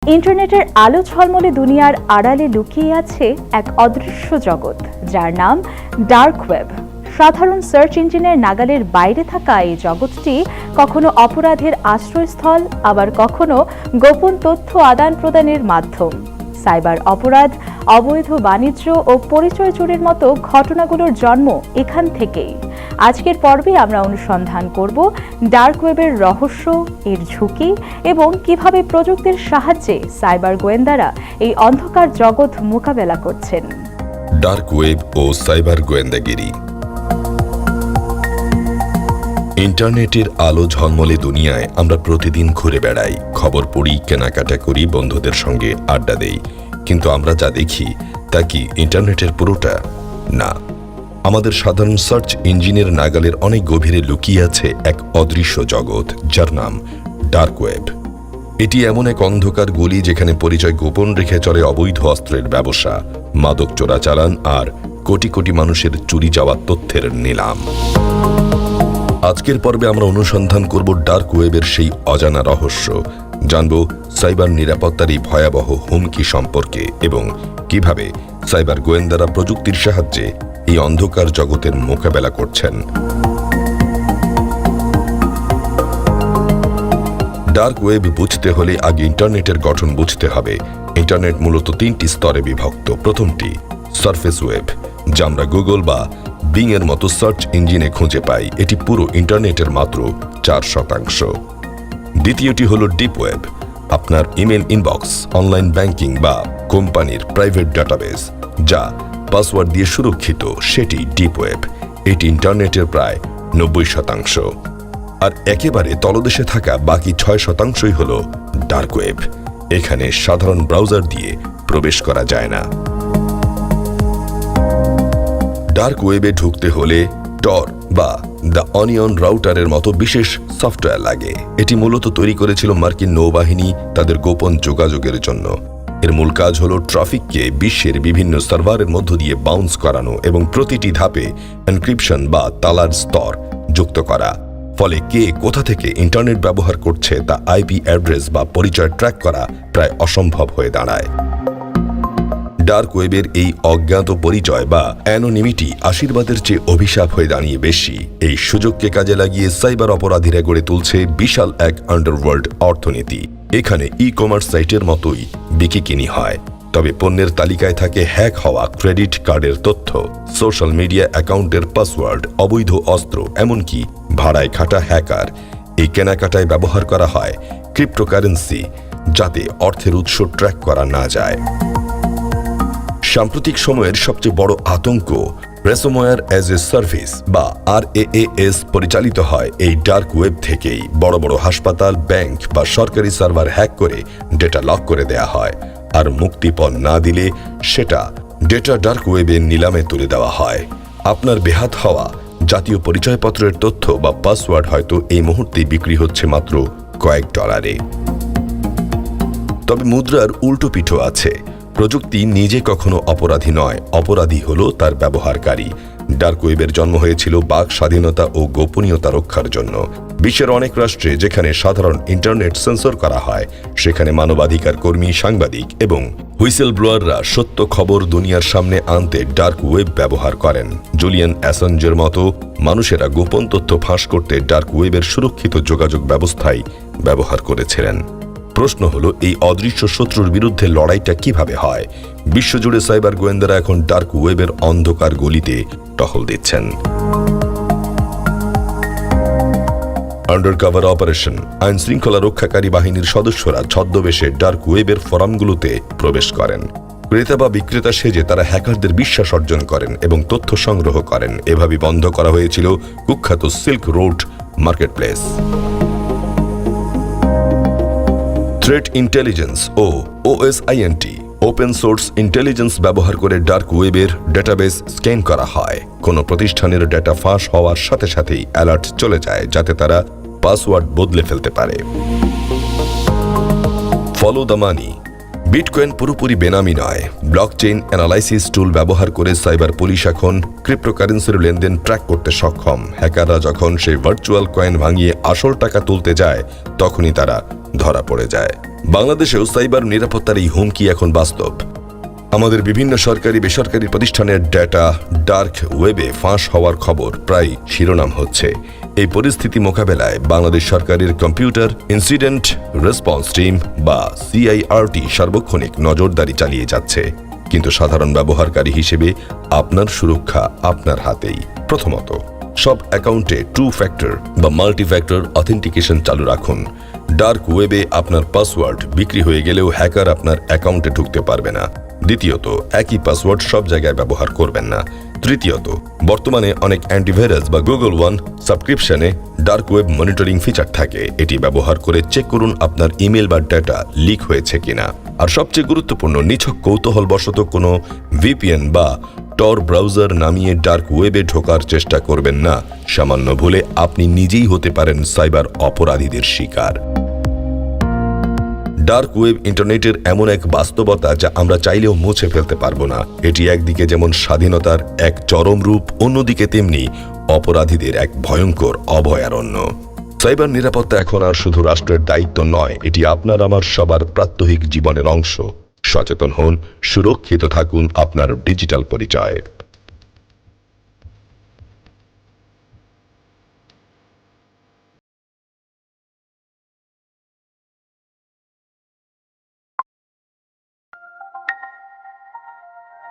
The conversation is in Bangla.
ইন্টারনেটের আলো ঝলমলে দুনিয়ার আড়ালে লুকিয়ে আছে এক অদৃশ্য জগৎ, যার নাম ডার্ক ওয়েব। সাধারণ সার্চ ইঞ্জিনের নাগালের বাইরে থাকা এই জগৎটি কখনো অপরাধের আশ্রয়স্থল, আবার কখনো গোপন তথ্য আদান প্রদানের মাধ্যম। সাইবার অপরাধ, অবৈধ বাণিজ্য ও পরিচয় চুরির মতো ঘটনাগুলোর জন্ম এখান থেকেই। আজকের পর্বে আমরা অনুসন্ধান করব ডার্ক ওয়েবের রহস্য, এর ঝুঁকি এবং কিভাবে প্রযুক্তির সাহায্যে সাইবার গোয়েন্দারা এই অন্ধকার জগৎ মোকাবেলা করছেন। ডার্ক ওয়েব ও সাইবার গোয়েন্দাগিরি। ইন্টারনেটের আলো ঝলমলে দুনিয়ায় আমরা প্রতিদিন ঘুরে বেড়াই, খবর পড়ি, কেনাকাটা করি, বন্ধুদের সঙ্গে আড্ডা দেই। কিন্তু আমরা যা দেখি তা কি ইন্টারনেটের পুরোটা? না, আমাদের সাধারণ সার্চ ইঞ্জিনের নাগালের অনেক গভীরে লুকিয়ে আছে এক অদৃশ্য জগৎ, যার নাম ডার্ক ওয়েব। এটি এমন এক অন্ধকার গলি যেখানে পরিচয় গোপন রেখে চলে অবৈধ অস্ত্রের ব্যবসা, মাদক চোরাচালান আর কোটি কোটি মানুষের চুরি যাওয়া তথ্যের নিলাম। আজকের পর্বে আমরা অনুসন্ধান করব ডার্ক ওয়েবের সেই অজানা রহস্য, জানব সাইবার নিরাপত্তার এই ভয়াবহ হুমকি সম্পর্কে এবং কিভাবে সাইবার গোয়েন্দারা প্রযুক্তির সাহায্যে এই অন্ধকার জগতের মোকাবেলা করছেন। ডার্ক ওয়েব বুঝতে হলে আগে ইন্টারনেটের গঠন বুঝতে হবে। ইন্টারনেট মূলত তিনটি স্তরে বিভক্ত। প্রথমটি সারফেস ওয়েব, যা আমরা গুগল বা বিং এর মতো সার্চ ইঞ্জিনে খুঁজে পাই। এটি পুরো ইন্টারনেটের মাত্র 4%। দ্বিতীয়টি হল ডিপ ওয়েব, আপনার ইমেল ইনবক্স, অনলাইন ব্যাংকিং বা কোম্পানির প্রাইভেট ডাটাবেস, যা পাসওয়ার্ড দিয়ে সুরক্ষিত, সেটি ডিপ ওয়েব। এটি ইন্টারনেটের প্রায় 90%। আর একেবারে তলদেশে থাকা বাকি 6%ই হল ডার্ক ওয়েব। এখানে সাধারণ ব্রাউজার দিয়ে প্রবেশ করা যায় না। ডার্ক ওয়েবে ঢুকতে হলে টর বা দ্য অনিয়ন রাউটারের মতো বিশেষ সফটওয়্যার লাগে। এটি মূলত তৈরি করেছিল মার্কিন নৌবাহিনী তাদের গোপন যোগাযোগের জন্য। এর মূল কাজ হল ট্রাফিককে বিশ্বের বিভিন্ন সার্ভারের মধ্য দিয়ে বাউন্স করানো এবং প্রতিটি ধাপে এনক্রিপশন বা তালার স্তর যুক্ত করা। ফলে কে কোথা থেকে ইন্টারনেট ব্যবহার করছে তা আইপি অ্যাড্রেস বা পরিচয় ট্র্যাক করা প্রায় অসম্ভব হয়ে দাঁড়ায়। ডার্ক ওয়েবের এই অজ্ঞাত পরিচয় বা অ্যানোনিমিটি আশীর্বাদের চেয়ে অভিশাপ হয়ে দাঁড়িয়ে বেশি। এই সুযোগকে কাজে লাগিয়ে সাইবার অপরাধীরা গড়ে তুলছে বিশাল এক আন্ডারওয়ার্ল্ড অর্থনীতি। এখানে ই কমার্স সাইটের মতোই বিকিকিনি হয়, তবে পণ্যের তালিকায় থাকে হ্যাক হওয়া ক্রেডিট কার্ডের তথ্য, সোশ্যাল মিডিয়া অ্যাকাউন্টের পাসওয়ার্ড, অবৈধ অস্ত্র, এমনকি ভাড়ায় খাটা হ্যাকার। এই কেনাকাটায় ব্যবহার করা হয় ক্রিপ্টোকারেন্সি, যাতে অর্থের উৎস ট্র্যাক করা না যায়। সাম্প্রতিক সময়ের সবচেয়ে বড় আতঙ্ক রেনসমওয়্যার অ্যাজ এ সার্ভিস বা RAAS পরিচালিত হয় এই ডার্ক ওয়েব থেকেই। বড় বড় হাসপাতাল, ব্যাংক বা সরকারি সার্ভার হ্যাক করে ডেটা লক করে দেয়া হয়, আর মুক্তিপণ না দিলে সেটা ডেটা ডার্ক ওয়েবে নিলামে তুলে দেওয়া হয়। আপনার বেহাত হওয়া জাতীয় পরিচয়পত্রের তথ্য বা পাসওয়ার্ড হয়তো এই মুহূর্তে বিক্রি হচ্ছে মাত্র কয়েক ডলারে। তবে মুদ্রার উল্টো পিঠও আছে। প্রযুক্তি নিজে কখনো অপরাধী নয়, অপরাধী হলো তার ব্যবহারকারী। ডার্ক ওয়েবের জন্ম হয়েছিল বাক স্বাধীনতা ও গোপনীয়তা রক্ষার জন্য। বিশ্বের অনেক রাষ্ট্রে যেখানে সাধারণ ইন্টারনেট সেন্সর করা হয়, সেখানে মানবাধিকার কর্মী, সাংবাদিক এবং হুইসেল ব্লোয়াররা সত্য খবর দুনিয়ার সামনে আনতে ডার্ক ওয়েব ব্যবহার করেন। জুলিয়ান অ্যাসাঞ্জের মতো মানুষেরা গোপন তথ্য ফাঁস করতে ডার্ক ওয়েবের সুরক্ষিত যোগাযোগ ব্যবস্থাই ব্যবহার করেছিলেন। প্রশ্ন হলো, এই অদৃশ্য শত্রুর বিরুদ্ধে লড়াইটা কিভাবে হয়? বিশ্বজুড়ে সাইবার গোয়েন্দারা এখন ডার্ক ওয়েবের অন্ধকার গলিতে টহল দিচ্ছেন। Undercover operation. আইন শৃঙ্খলা রক্ষাকারী বাহিনীর সদস্যরা ছদ্মবেশে ডার্ক ওয়েবের ফোরামগুলোতে প্রবেশ করেন। ক্রেতা বা বিক্রেতা সেজে তারা হ্যাকারদের বিশ্বাস অর্জন করেন এবং তথ্য সংগ্রহ করেন। এভাবে বন্ধ করা হয়েছিল কুখ্যাত silk road marketplace. Threat intelligence ও OSINT ওপেন সোর্স ইন্টেলিজেন্স ব্যবহার করে ডার্ক ওয়েবের ডেটাবেস স্ক্যান করা হয়। কোনো প্রতিষ্ঠানের ডেটা ফাঁস হওয়ার সাথে সাথেই অ্যালার্ট চলে যায়, যাতে তারা পাসওয়ার্ড বদলে ফেলতে পারে। Follow the money. বিটকয়েন পুরোপুরি বেনামি নয়। ব্লকচেইন অ্যানালাইসিস টুল ব্যবহার করে সাইবার পুলিশ এখন ক্রিপ্টোকারেন্সির লেনদেন ট্র্যাক করতে সক্ষম। হ্যাকাররা যখন সেই ভার্চুয়াল কয়েন ভাঙিয়ে আসল টাকা তুলতে যায়, তখনই তারা ধরা পড়ে যায়। বাংলাদেশেও সাইবার নিরাপত্তার এই হুমকি এখন বাস্তব। আমাদের বিভিন্ন সরকারি বেসরকারি প্রতিষ্ঠানের ডেটা ডার্ক ওয়েবে ফাঁস হওয়ার খবর প্রায় শিরোনাম হচ্ছে। এই পরিস্থিতি মোকাবেলায় বাংলাদেশ সরকারের কম্পিউটার ইনসিডেন্ট রেসপন্স টিম বা সিআইআরটি সার্বক্ষণিক নজরদারি চালিয়ে যাচ্ছে। কিন্তু সাধারণ ব্যবহারকারী হিসেবে আপনার সুরক্ষা আপনার হাতেই। প্রথমত, সব অ্যাকাউন্টে 2 ফ্যাক্টর বা মাল্টিফ্যাক্টর অথেন্টিকেশন চালু রাখুন। ডার্ক ওয়েবে আপনার পাসওয়ার্ড বিক্রি হয়ে গেলেও হ্যাকার আপনার অ্যাকাউন্টে ঢুকতে পারবে না। দ্বিতীয়ত, একই পাসওয়ার্ড সব জায়গায় ব্যবহার করবেন না। তৃতীয়ত, বর্তমানে অনেক অ্যান্টিভাইরাস বা গুগল ওয়ান সাবস্ক্রিপশনে ডার্ক ওয়েব মনিটরিং ফিচার থাকে। এটি ব্যবহার করে চেক করুন আপনার ইমেল বা ডেটা লিক হয়েছে কিনা। আর সবচেয়ে গুরুত্বপূর্ণ, নিছক কৌতূহলবশত কোনো ভিপিএন বা টর ব্রাউজার নামিয়ে ডার্ক ওয়েবে ঢোকার চেষ্টা করবেন না। সামান্য ভুলে আপনি নিজেই হতে পারেন সাইবার অপরাধীদের শিকার। ডার্ক ওয়েব ইন্টারনেটের এমন এক বাস্তবতা যা আমরা চাইলেও মুছে ফেলতে পারবো না। এটি একদিকে যেমন স্বাধীনতার এক চরম রূপ, অন্যদিকে তেমনি অপরাধীদের এক ভয়ঙ্কর অভয়ারণ্য। সাইবার নিরাপত্তা এখন আর শুধু রাষ্ট্রের দায়িত্ব নয়, এটি আপনার আমার সবার প্রাত্যহিক জীবনের অংশ। সচেতন হন, সুরক্ষিত থাকুন আপনার ডিজিটাল পরিচয়।